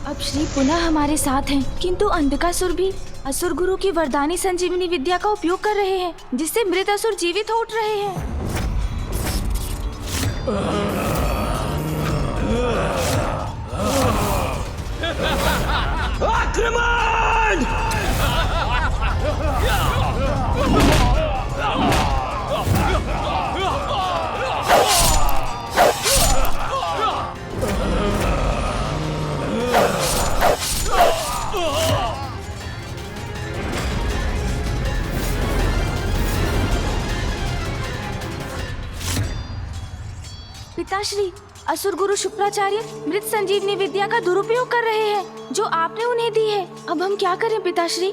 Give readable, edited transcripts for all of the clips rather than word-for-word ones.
अब श्री पुनः हमारे साथ हैं, किंतु अंधकासुर भी असुर गुरु की वरदानी संजीवनी विद्या का उपयोग कर रहे हैं, जिससे मृत असुर जीवित हो उठ रहे हैं। आक्रमण! पिताश्री, असुर गुरु शुक्राचार्य मृत संजीवनी विद्या का दुरुपयोग कर रहे हैं, जो आपने उन्हें दी है। अब हम क्या करें पिताश्री?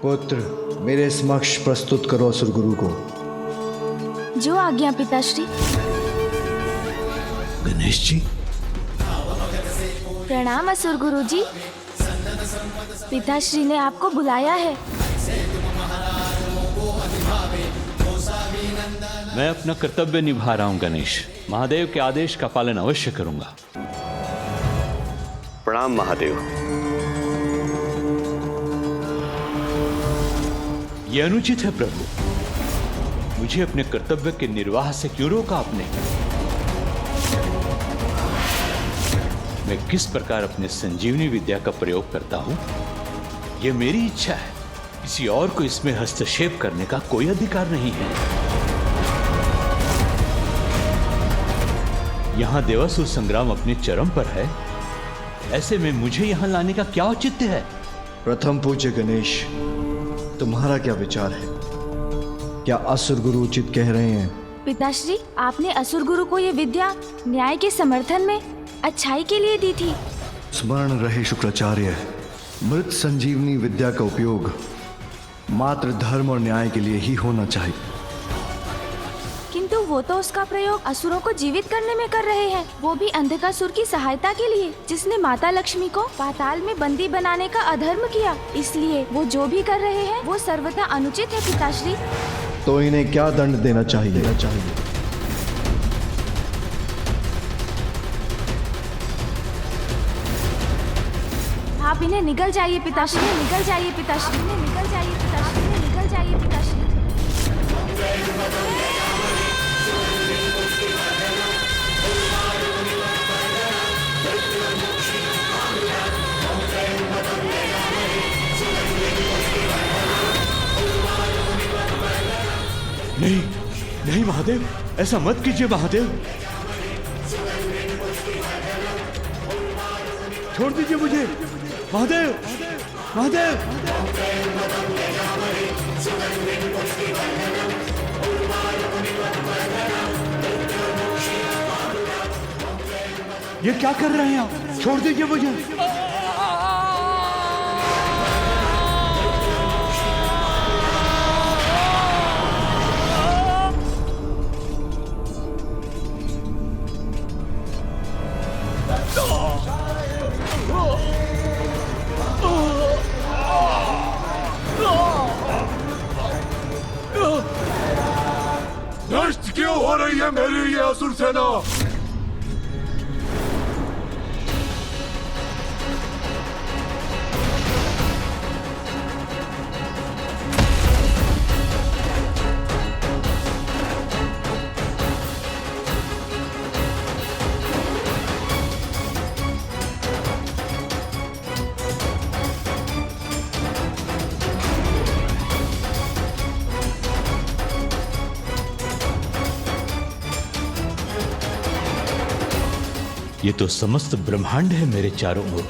पुत्र, मेरे समक्ष प्रस्तुत करो असुर गुरु को। जो आज्ञा पिताश्री। गणेश जी। प्रणाम असुर गुरु जी। पिताश्री ने आपको बुलाया है। मैं अपना कर्तव्य निभा रहा हूँ गणेश। महादेव के आदेश का पालन अवश्य करूंगा। प्रणाम महादेव। यह अनुचित है प्रभु। मुझे अपने कर्तव्य के निर्वाह से क्यों रोका आपने? मैं किस प्रकार अपने संजीवनी विद्या का प्रयोग करता हूं, यह मेरी इच्छा है। किसी और को इसमें हस्तक्षेप करने का कोई अधिकार नहीं है। यहां देवासुर संग्राम अपने चरम पर है, ऐसे में मुझे यहां लाने का क्या औचित्य है? प्रथम पूज्य गणेश, तुम्हारा क्या विचार है? क्या असुर गुरु उचित कह रहे हैं? पिताश्री, आपने असुर गुरु को ये विद्या न्याय के समर्थन में अच्छाई के लिए दी थी। स्मरण रहे शुक्राचार्य, मृत संजीवनी विद्या का उपयोग मात्र धर्म और न्याय के लिए ही होना चाहिए। किंतु वो तो उसका प्रयोग असुरों को जीवित करने में कर रहे हैं, वो भी अंधकासुर की सहायता के लिए, जिसने माता लक्ष्मी को पाताल में बंदी बनाने का अधर्म किया। इसलिए वो जो भी कर रहे हैं वो सर्वथा अनुचित है पिताश्री। तो इन्हें क्या दंड देना चाहिए? आप इन्हें निगल जाइए पिताश्री, निगल जाइए पिताश्री, निगल जाइए पिताश्री, निगल जाइए पिताश्री। नहीं नहीं महादेव, ऐसा मत कीजिए महादेव। छोड़ दीजिए मुझे महादेव, महादेव। ये क्या कर रहे हैं आप? छोड़ दीजिए मुझे। नष्ट क्यों हो रही है मेरी ये असुर सेना? ये तो समस्त ब्रह्मांड है मेरे चारों ओर।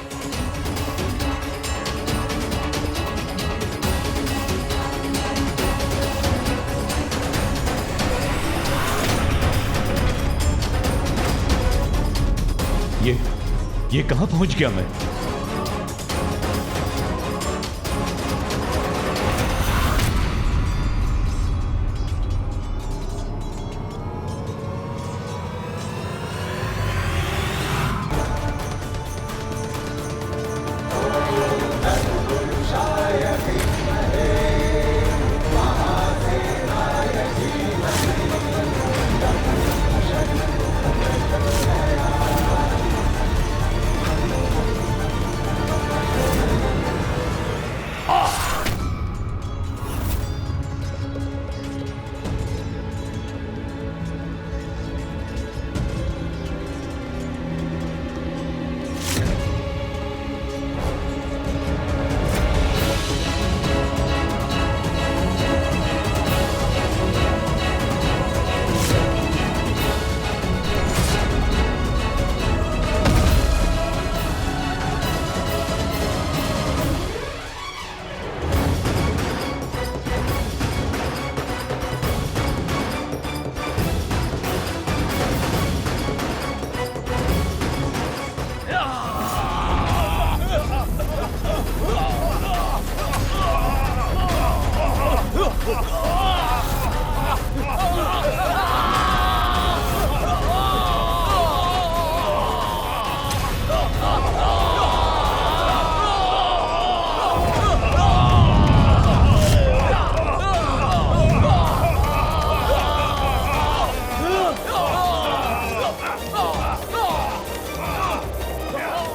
ये कहां पहुंच गया मैं?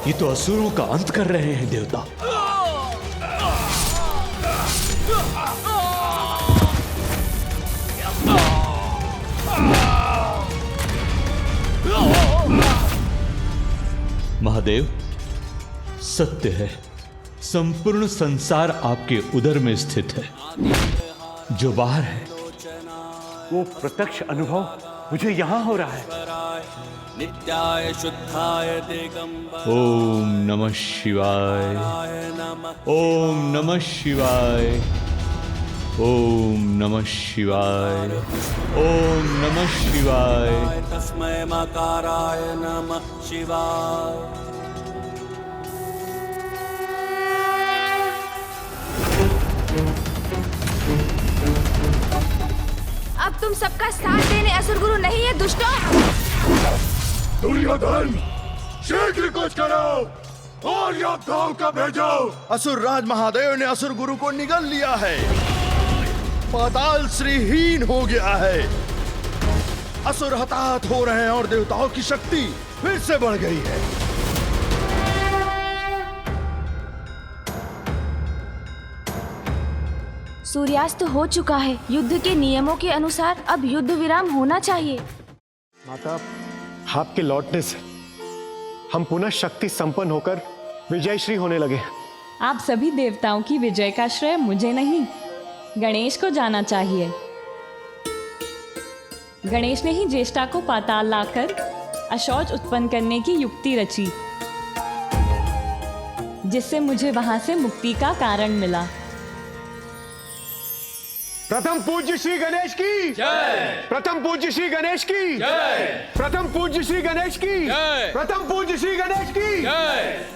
ये तो असुरों का अंत कर रहे हैं देवता। महादेव, सत्य है, संपूर्ण संसार आपके उदर में स्थित है। जो बाहर है वो प्रत्यक्ष अनुभव मुझे यहां हो रहा है। नित्याय शुद्धाय दिगंबर ओम नमः शिवाय, ओम नमः शिवाय, ओम नमः शिवाय, ओम नमः शिवाय। तस्मै मकाराय नमः शिवाय। अब तुम सबका साथ देने असुर गुरु नहीं है दुष्टों। दुर्योधन, शीघ्र कुछ करो और योद्धाओं का भेजो। असुर राज महादेव ने असुर गुरु को निगल लिया है। पाताल श्रीहीन हो गया है। असुर हताहत हो रहे हैं और देवताओं की शक्ति फिर से बढ़ गई है। सूर्यास्त हो चुका है। युद्ध के नियमों के अनुसार अब युद्ध विराम होना चाहिए। माता, आपके लौटने से हम पुनः शक्ति संपन्न होकर विजयश्री होने लगे। आप सभी देवताओं की विजय का श्रेय मुझे नहीं, गणेश को जाना चाहिए। गणेश ने ही ज्येष्ठा को पाताल लाकर अशौच उत्पन्न करने की युक्ति रची, जिससे मुझे वहां से मुक्ति का कारण मिला। प्रथम पूज्य श्री गणेश की जय। प्रथम पूज्य श्री गणेश की जय। प्रथम पूज्य श्री गणेश की जय। प्रथम पूज्य श्री गणेश की जय।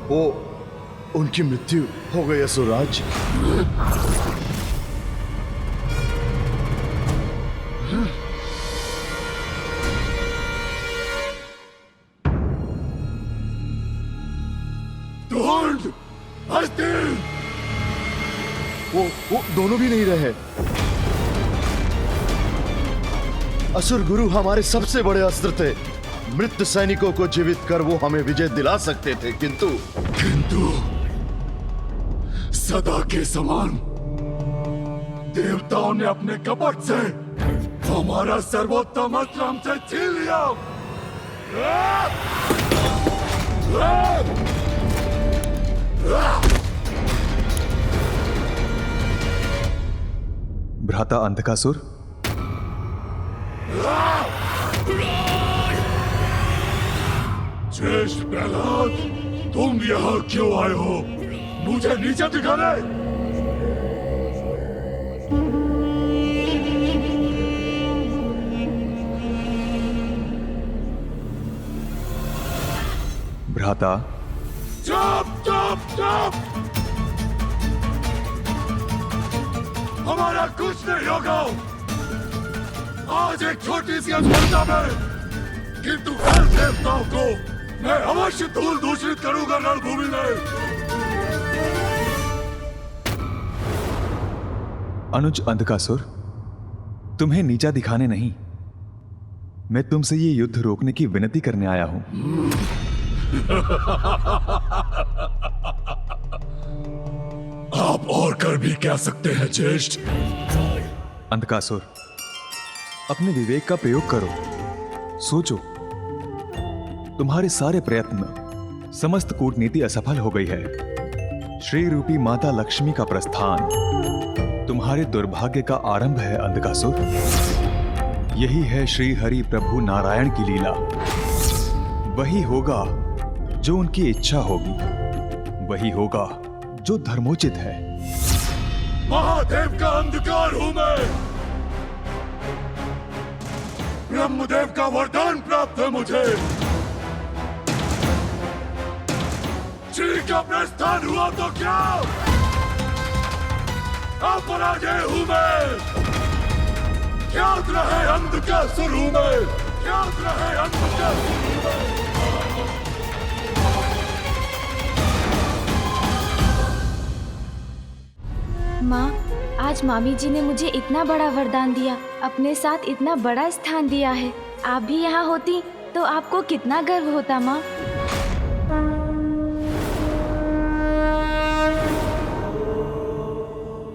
वो उनकी मृत्यु हो गई असुरराज। ढूंढ, हस्ती। वो दोनों भी नहीं रहे। असुर गुरु हमारे सबसे बड़े अस्त्र थे। मृत सैनिकों को जीवित कर वो हमें विजय दिला सकते थे, किंतु सदा के समान देवताओं ने अपने कपट से हमारा सर्वोत्तम अस्त्र हमसे छीन लिया। भ्राता अंधकासुर, श्रेष्ठ प्रहलाद, तुम यहाँ क्यों आए हो? मुझे नीचे दिखाने? भ्राता, चुप चुप चुप! हमारा कुछ नहीं होगा। आज एक छोटी सी अस्पर्धा में, किंतु कल देवताओं को मैं अवश्य धूल दूषित करूंगा रणभूमि में। अनुज अंधकासुर, तुम्हें नीचा दिखाने नहीं, मैं तुमसे ये युद्ध रोकने की विनती करने आया हूं। आप और कर भी क्या सकते हैं ज्येष्ठ? अंधकासुर, अपने विवेक का प्रयोग करो, सोचो। तुम्हारे सारे प्रयत्न, समस्त कूटनीति असफल हो गई है। श्री रूपी माता लक्ष्मी का प्रस्थान तुम्हारे दुर्भाग्य का आरंभ है अंधकासुर। यही है श्री हरि प्रभु नारायण की लीला। वही होगा जो उनकी इच्छा होगी, वही होगा जो धर्मोचित है। महादेव का अंधकार हूं मैं। ब्रह्मदेव का वरदान प्राप्त है मुझे। श्री का प्रस्थान हुआ तो क्या, अपराजय हूं मैं। ज्ञात रहे अंधकासुर हूं मैं, ज्ञात रहे अंधकासुर हूं मैं। माँ, आज मामी जी ने मुझे इतना बड़ा वरदान दिया, अपने साथ इतना बड़ा स्थान दिया है। आप भी यहाँ होती तो आपको कितना गर्व होता माँ।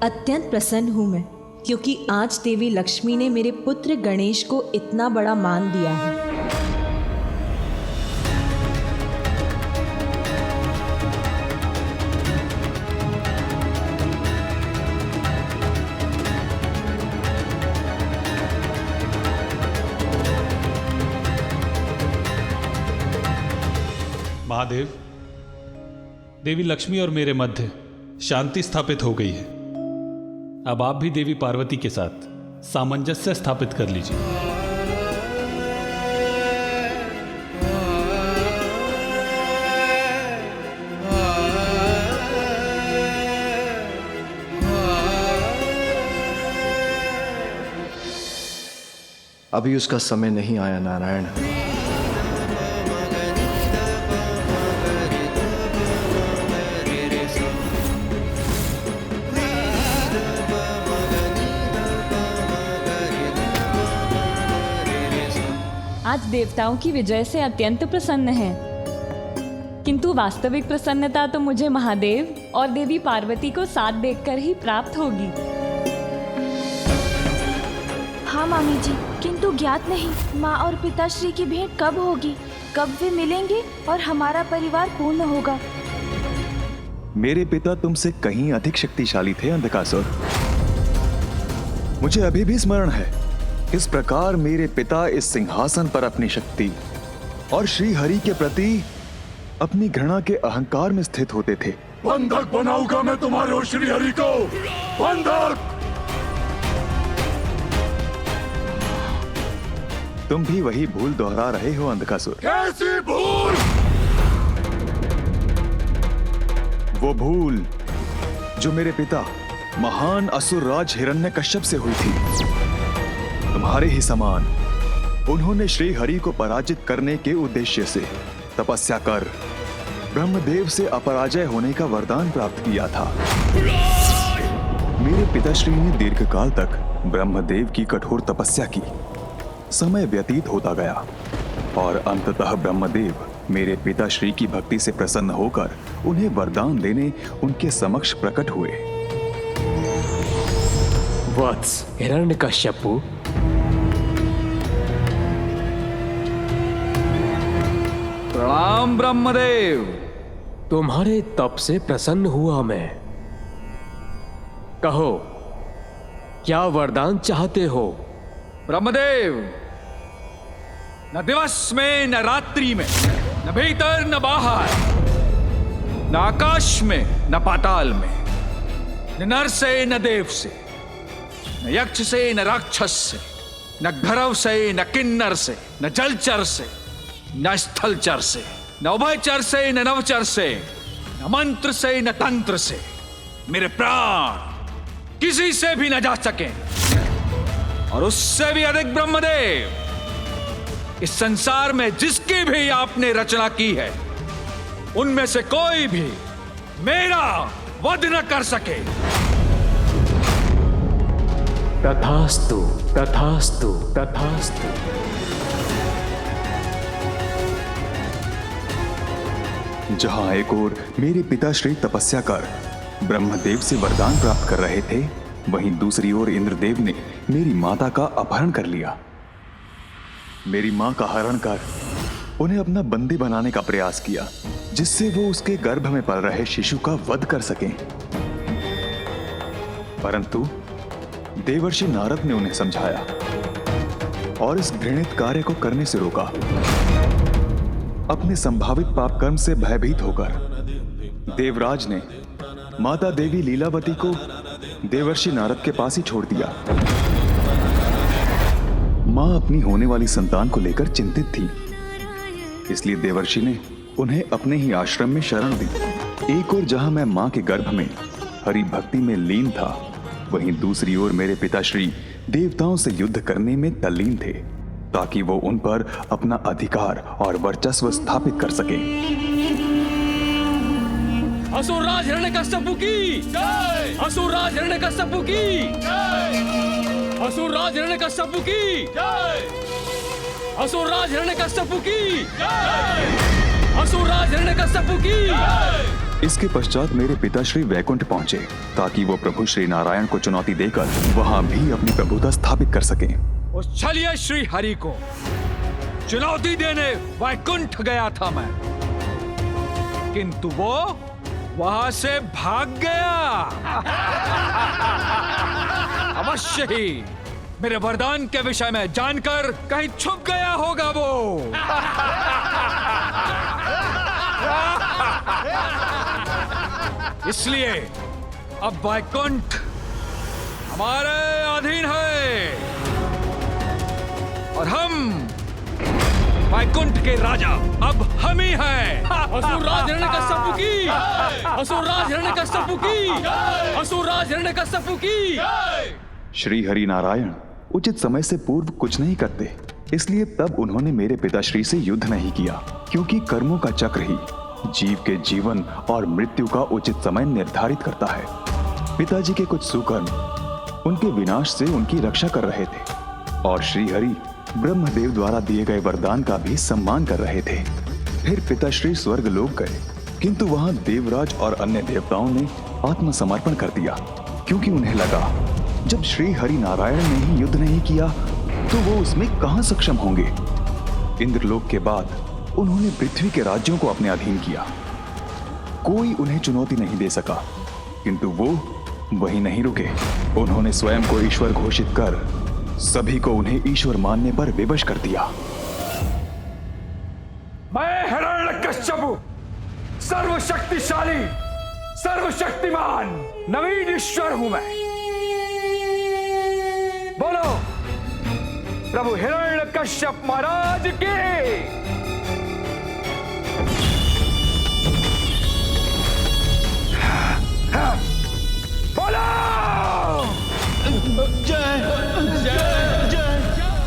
अत्यंत प्रसन्न हूँ मैं, क्योंकि आज देवी लक्ष्मी ने मेरे पुत्र गणेश को इतना बड़ा मान दिया है। महादेव, देवी लक्ष्मी और मेरे मध्य शांति स्थापित हो गई है। अब आप भी देवी पार्वती के साथ सामंजस्य स्थापित कर लीजिए। अभी उसका समय नहीं आया नारायण। आज देवताओं की विजय से अत्यंत प्रसन्न है, किंतु वास्तविक प्रसन्नता तो मुझे महादेव और देवी पार्वती को साथ देखकर ही प्राप्त होगी। हाँ मामी जी, किंतु ज्ञात नहीं माँ और पिताश्री की भेंट कब होगी, कब वे मिलेंगे और हमारा परिवार पूर्ण होगा। मेरे पिता तुमसे कहीं अधिक शक्तिशाली थे अंधकासुर। मुझे अभी भी स्मरण है किस प्रकार मेरे पिता इस सिंहासन पर अपनी शक्ति और श्री हरि के प्रति अपनी घृणा के अहंकार में स्थित होते थे। बंधक बनाऊंगा मैं तुम्हारे और श्री हरि को, बंधक। तुम भी वही भूल दोहरा रहे हो अंधकासुर। कैसी भूल? वो भूल जो मेरे पिता महान असुर राज हिरण्यकश्यप से हुई थी। तुम्हारे ही समान उन्होंने श्री हरि को पराजित करने के उद्देश्य से तपस्या कर ब्रह्मदेव से अपराजय होने का वरदान प्राप्त किया था। मेरे पिताश्री ने दीर्घकाल तक ब्रह्मदेव की कठोर तपस्या की। समय व्यतीत होता गया और अंततः ब्रह्मदेव मेरे पिताश्री की भक्ति से प्रसन्न होकर उन्हें वरदान देने उनके समक्ष प्रकट हुए। वत्स हिरण्यकश्यपु, प्रणाम ब्रह्मदेव। तुम्हारे तप से प्रसन्न हुआ मैं। कहो, क्या वरदान चाहते हो? ब्रह्मदेव, न दिवस में न रात्रि में न भीतर न बाहर, न आकाश में न पाताल में, न नर से न देव से, न यक्ष से न राक्षस से, न भैरव से न किन्नर से, न जलचर से न स्थलचर से, न उभयचर से न नवचर से, न मंत्र से न तंत्र से मेरे प्राण किसी से भी न जा सके। और उससे भी अधिक ब्रह्मदेव, इस संसार में जिसकी भी आपने रचना की है उनमें से कोई भी मेरा वध न कर सके। तथास्तु तथास्तु तथास्तु। जहां एक ओर मेरे पिताश्री तपस्या कर ब्रह्मदेव से वरदान प्राप्त कर रहे थे, वहीं दूसरी ओर इंद्रदेव ने मेरी माता का अपहरण कर लिया। मेरी मां का हरण कर उन्हें अपना बंदी बनाने का प्रयास किया, जिससे वो उसके गर्भ में पल रहे शिशु का वध कर सकें। परंतु देवर्षि नारद ने उन्हें समझाया और इस घृणित कार्य को करने से रोका। अपने संभावित पाप कर्म से भयभीत होकर देवराज ने माता देवी लीलावती को देवर्षि नारद के पास ही छोड़ दिया। मां अपनी होने वाली संतान को लेकर चिंतित थी, इसलिए देवर्षि ने उन्हें अपने ही आश्रम में शरण दी। एक ओर जहां मैं मां के गर्भ में हरि भक्ति में लीन था, वहीं दूसरी ओर मेरे पिताश्री देवताओं से युद्ध करने में तल्लीन थे, ताकि वो उन पर अपना अधिकार और वर्चस्व स्थापित कर सके। असुरराज हिरण्यकश्यप की जय! असुरराज हिरण्यकश्यप की जय! असुरराज हिरण्यकश्यप की जय! असुरराज हिरण्यकश्यप की जय! असुरराज हिरण्यकश्यप की जय! इसके पश्चात मेरे पिताश्री वैकुंठ पहुंचे, ताकि वो प्रभु श्री नारायण को चुनौती देकर वहां भी अपनी प्रभुता स्थापित कर सकें। उस छलिया श्री हरि को चुनौती देने वैकुंठ गया था मैं, किंतु वो वहां से भाग गया। अवश्य ही मेरे वरदान के विषय में जानकर कहीं छुप गया होगा वो। इसलिए अब वैकुंठ हमारे अधीन है और हम वैकुंठ के राजा अब हम ही हैं। असुरराज हिरण्यकश्यप की असुरराज हिरण्यकश्यप की असुरराज हिरण्यकश्यप की। श्री हरि नारायण उचित समय से पूर्व कुछ नहीं करते, इसलिए तब उन्होंने मेरे पिताश्री से युद्ध नहीं किया, क्योंकि कर्मों का चक्र ही जीव के जीवन और मृत्यु का उचित समय निर्धारित करता है। पिताजी के कुछ सुकर्म उनके विनाश से उनकी रक्षा कर रहे थे, और श्री हरि ब्रह्मदेव द्वारा दिए गए वरदान का भी सम्मान कर रहे थे। फिर पिताश्री स्वर्ग लोक गए, किंतु वहां देवराज और अन्य देवताओं ने आत्मसमर्पण कर दिया, क्योंकि उन्हें लगा जब श्री हरि नारायण ने ही युद्ध नहीं किया तो वो उसमें कहां सक्षम होंगे। इंद्रलोक के बाद उन्होंने पृथ्वी के राज्यों को अपने अधीन किया। कोई उन्हें चुनौती नहीं दे सका, किंतु वो वहीं नहीं रुके। उन्होंने स्वयं को ईश्वर घोषित कर सभी को उन्हें ईश्वर मानने पर विवश कर दिया। मैं हिरण्यकश्यप सर्वशक्तिशाली सर्वशक्तिमान नवीन ईश्वर हूं मैं। बोलो प्रभु हिरण्यकश्यप महाराज की।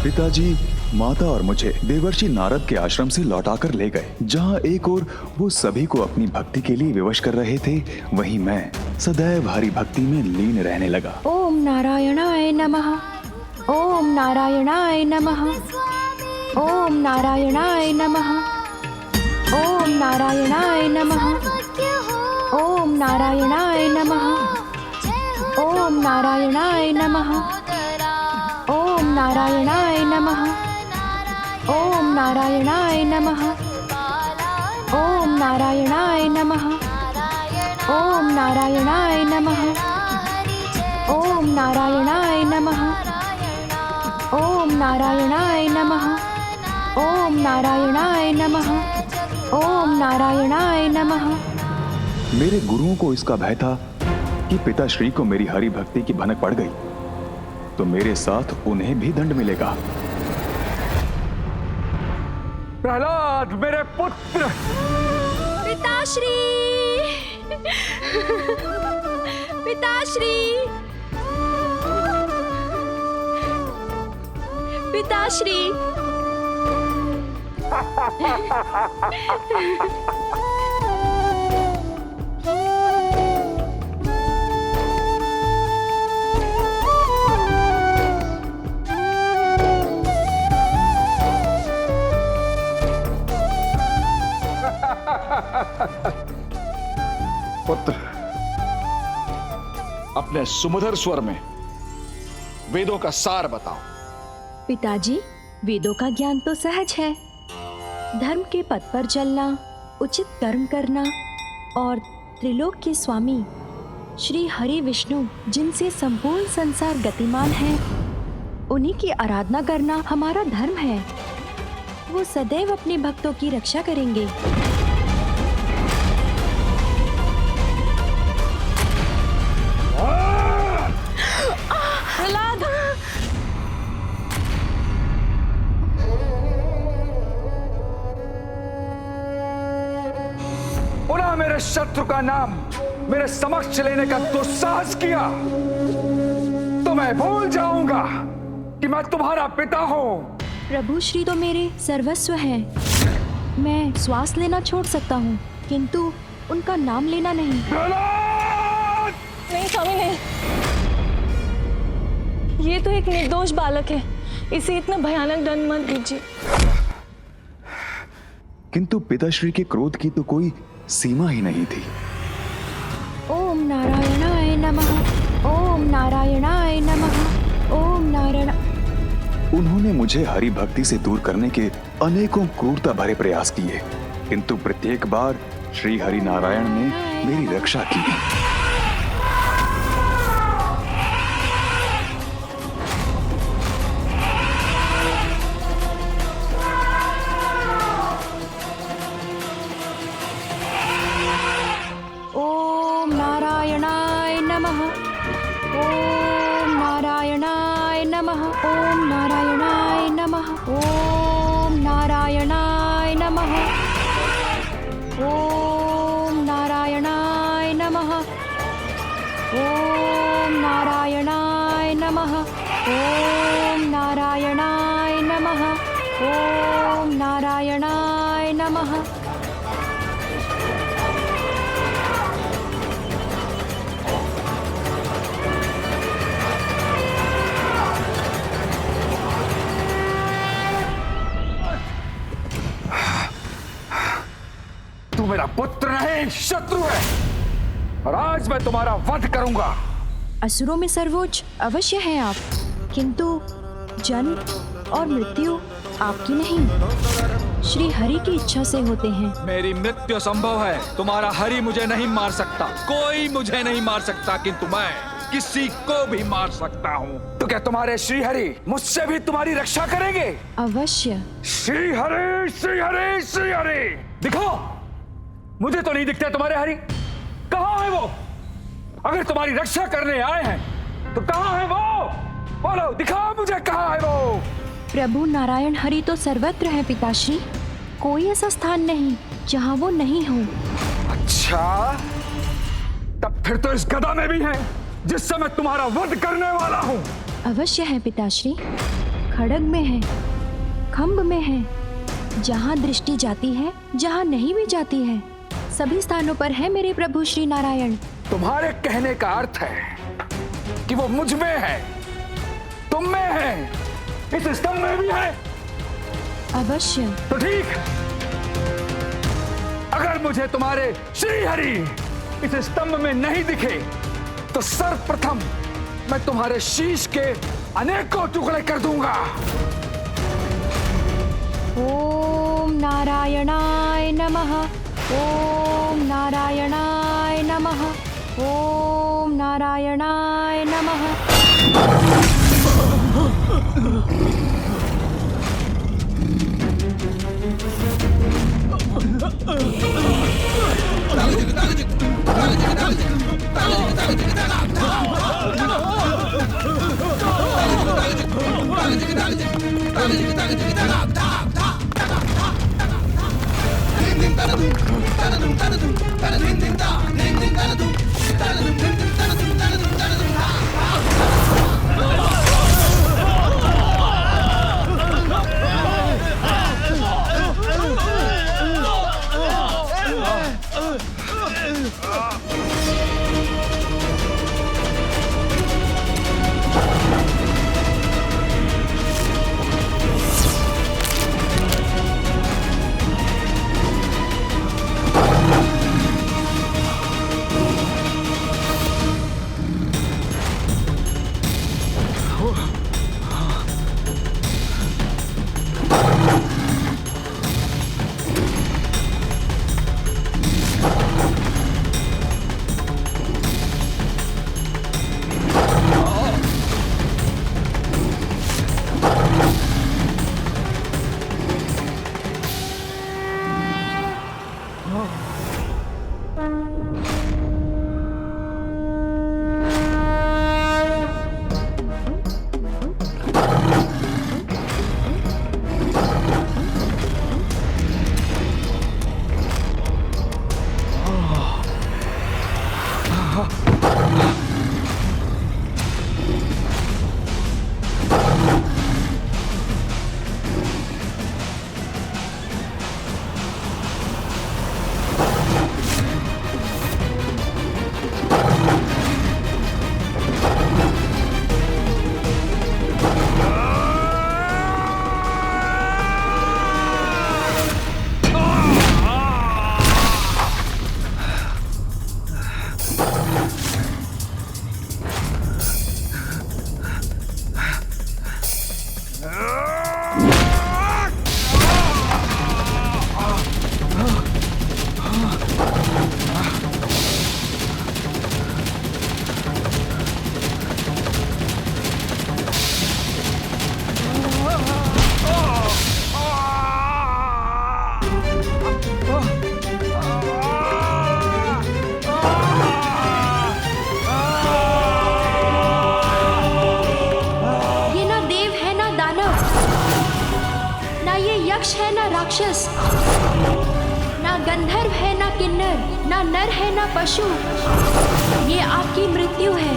पिताजी माता और मुझे देवर्षि नारद के आश्रम से लौटाकर ले गए, जहां एक ओर वो सभी को अपनी भक्ति के लिए विवश कर रहे थे, वहीं मैं सदैव हरि भक्ति में लीन रहने लगा। ओम नारायणाय नमः। ओम नारायणाय नमः। ओम नारायणाय नमः। ओम नारायणाय नमः। ओम नारायणाय नमः। ओम नारायणाय नमः। ओम नारायणाय नमः। ओम नारायणाय नमः। ओम नारायणाय नमः। ओम नारायणाय नमः। ओम नारायणाय नमः। ओम नारायणाय नमः। ओम नारायणाय नमः। ओम नारायणाय नमः। मेरे गुरुओं को इसका भय था कि पिताश्री को मेरी हरि भक्ति की भनक पड़ गई तो मेरे साथ उन्हें भी दंड मिलेगा। प्रहलाद मेरे पुत्र। पिताश्री, पिताश्री, पिताश्री। पुत्र, अपने सुमधुर स्वर में वेदों का सार बताओ। पिताजी, वेदों का ज्ञान तो सहज है। धर्म के पथ पर चलना, उचित कर्म करना और त्रिलोक के स्वामी श्री हरि विष्णु जिनसे संपूर्ण संसार गतिमान है, उन्हीं की आराधना करना हमारा धर्म है। वो सदैव अपने भक्तों की रक्षा करेंगे। प्रहलाद, पुनः मेरे शत्रु का नाम मेरे समक्ष लेने का दुस्साहस किया तो मैं भूल जाऊंगा कि मैं तुम्हारा पिता हूं। प्रभु श्री तो मेरे सर्वस्व हैं। मैं श्वास लेना छोड़ सकता हूँ किंतु उनका नाम लेना नहीं। नहीं स्वामी, नहीं। ये तो एक निर्दोष बालक है, इसे इतना भयानक दंड मत दीजिए। किंतु पिताश्री के क्रोध की तो कोई सीमा ही नहीं थी। ओम नारायणाय नमः, ओम नारायणाय नमः, ओम नारायण। उन्होंने मुझे हरि भक्ति से दूर करने के अनेकों क्रूरता भरे प्रयास किए, किंतु प्रत्येक बार श्री हरि नारायण ने मेरी रक्षा की। ओम नारायणाय नमः, ओम नारायणाय नमः, ओम नारायणाय नमः, ओम नारायणाय नमः, ओम नारायणाय नमः, ओम नारायणाय नमः, ओम नारायणाय नमः, ओम नारायणाय नमः। तू मेरा पुत्र नहीं, शत्रु है और आज मैं तुम्हारा वध करूंगा। असुरों में सर्वोच्च अवश्य हैं आप, किंतु जन्म और मृत्यु आपकी नहीं, श्री हरि की इच्छा से होते हैं। मेरी मृत्यु संभव है, तुम्हारा हरि मुझे नहीं मार सकता, कोई मुझे नहीं मार सकता, किंतु मैं किसी को भी मार सकता हूँ। तो क्या तुम्हारे श्री हरि मुझसे भी तुम्हारी रक्षा करेंगे? अवश्य। श्री हरि, श्री हरि, श्री हरि। दिखो, मुझे तो नहीं दिखते तुम्हारे हरि। कहाँ है वो? अगर तुम्हारी रक्षा करने आए हैं तो कहाँ है वो? बोलो, दिखाओ मुझे, कहाँ है वो? प्रभु नारायण हरि तो सर्वत्र है पिताश्री, कोई ऐसा स्थान नहीं जहाँ वो नहीं हो। अच्छा, तब फिर तो इस गदा में भी है जिससे मैं तुम्हारा वध करने वाला हूँ। अवश्य है पिताश्री, खड्ग में है, खम्भ में है, जहाँ दृष्टि जाती है, जहाँ नहीं भी जाती है, सभी स्थानों पर है मेरे प्रभु श्री नारायण। तुम्हारे कहने का अर्थ है कि वो मुझ में है, तुम में है, इस स्तंभ में भी है। अवश्य। तो ठीक, अगर मुझे तुम्हारे श्री हरि इस स्तंभ में नहीं दिखे तो सर्वप्रथम मैं तुम्हारे शीश के अनेकों टुकड़े कर दूंगा। ओम नारायणाय नमः, ओम नारायणाय नमः, ओम नारायणाय नमः। यक्ष है ना राक्षस, ना गंधर्व है ना किन्नर, ना नर है ना पशु, ये आपकी मृत्यु है।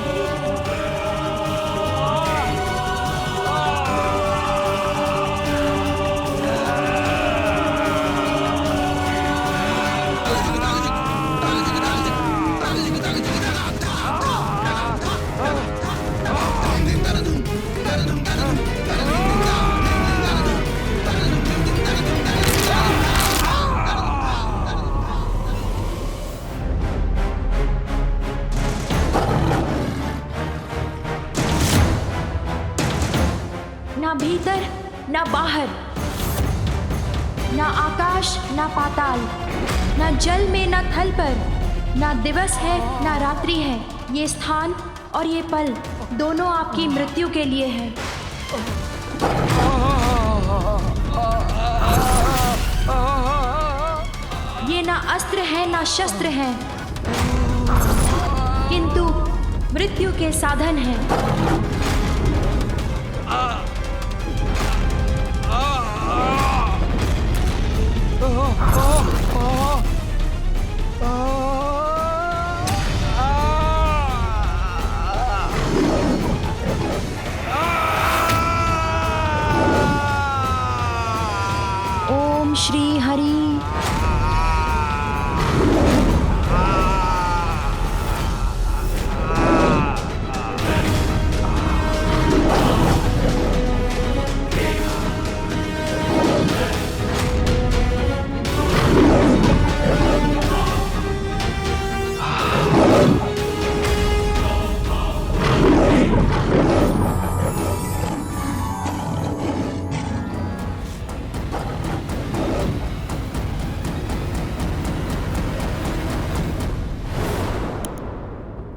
ना भीतर ना बाहर, ना आकाश ना पाताल, ना जल में ना थल पर, ना दिवस है ना रात्रि है, ये स्थान और ये पल दोनों आपकी मृत्यु के लिए है। ये ना अस्त्र है ना शस्त्र है, किंतु मृत्यु के साधन हैं। ओम श्री हरि।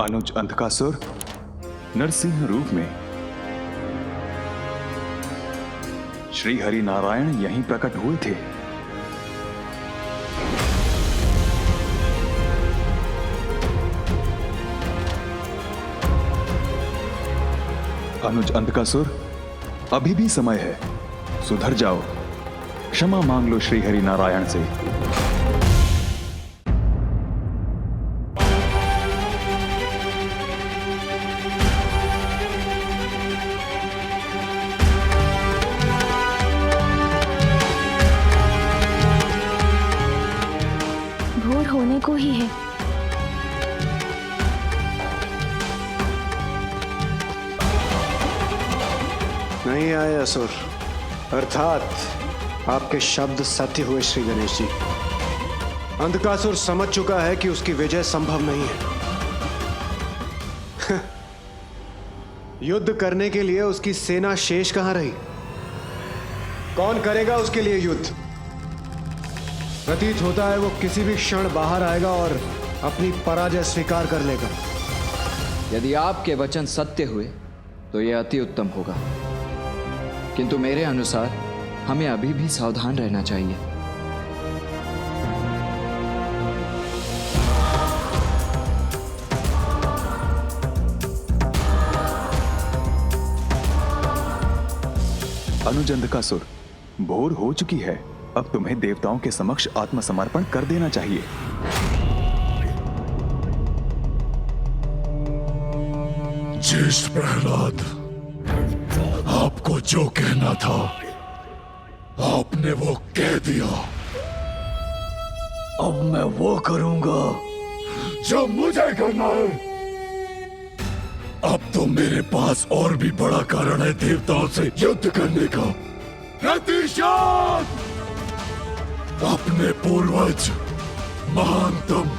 अनुज अंधकासुर नरसिंह रूप में श्री हरि नारायण यहीं प्रकट हुए थे। अनुज अंधकासुर, अभी भी समय है, सुधर जाओ, क्षमा मांग लो श्री हरि नारायण से। भोर होने को ही है। नहीं आए असुर, अर्थात आपके शब्द सत्य हुए श्री गणेश जी। अंधकासुर समझ चुका है कि उसकी विजय संभव नहीं है। युद्ध करने के लिए उसकी सेना शेष कहां रही? कौन करेगा उसके लिए युद्ध? प्रतीत होता है वो किसी भी क्षण बाहर आएगा और अपनी पराजय स्वीकार कर लेगा। यदि आपके वचन सत्य हुए तो यह अति उत्तम होगा, किंतु मेरे अनुसार हमें अभी भी सावधान रहना चाहिए। अनुज अंधकासुर, भोर हो चुकी है, अब तुम्हें देवताओं के समक्ष आत्मसमर्पण कर देना चाहिए। ज्येष्ठ प्रहलाद, आपको जो कहना था आपने वो कह दिया। अब मैं वो करूंगा जो मुझे करना है। अब तो मेरे पास और भी बड़ा कारण है देवताओं से युद्ध करने का। प्रतिशोध! अपने पूर्वज महानतम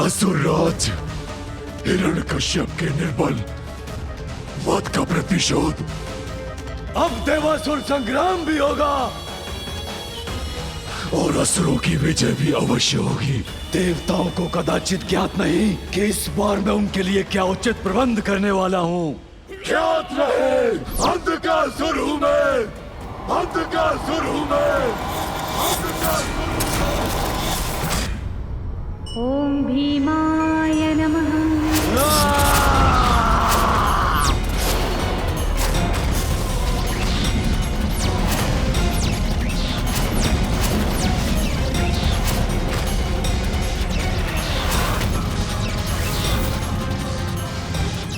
असुरराज हिरण्यकश्यप के निर्बल वध का प्रतिशोध। अब देवासुर संग्राम भी होगा और असुरों की विजय भी अवश्य होगी। देवताओं को कदाचित ज्ञात नहीं कि इस बार मैं उनके लिए क्या उचित प्रबंध करने वाला हूँ। ज्ञात रहे, अंधकासुर हूँ मैं, अंधकासुर हूँ मैं, अंधकासुर। ओम भीमाय नमः।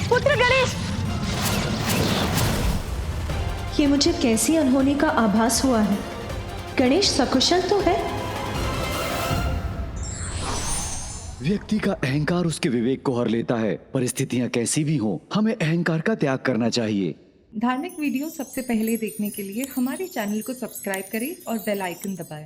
पुत्र गणेश, ये मुझे कैसी अनहोनी का आभास हुआ है। गणेश सकुशल तो है? व्यक्ति का अहंकार उसके विवेक को हर लेता है। परिस्थितियां कैसी भी हों, हमें अहंकार का त्याग करना चाहिए। धार्मिक वीडियो सबसे पहले देखने के लिए हमारे चैनल को सब्सक्राइब करें और बेल आइकन दबाएं।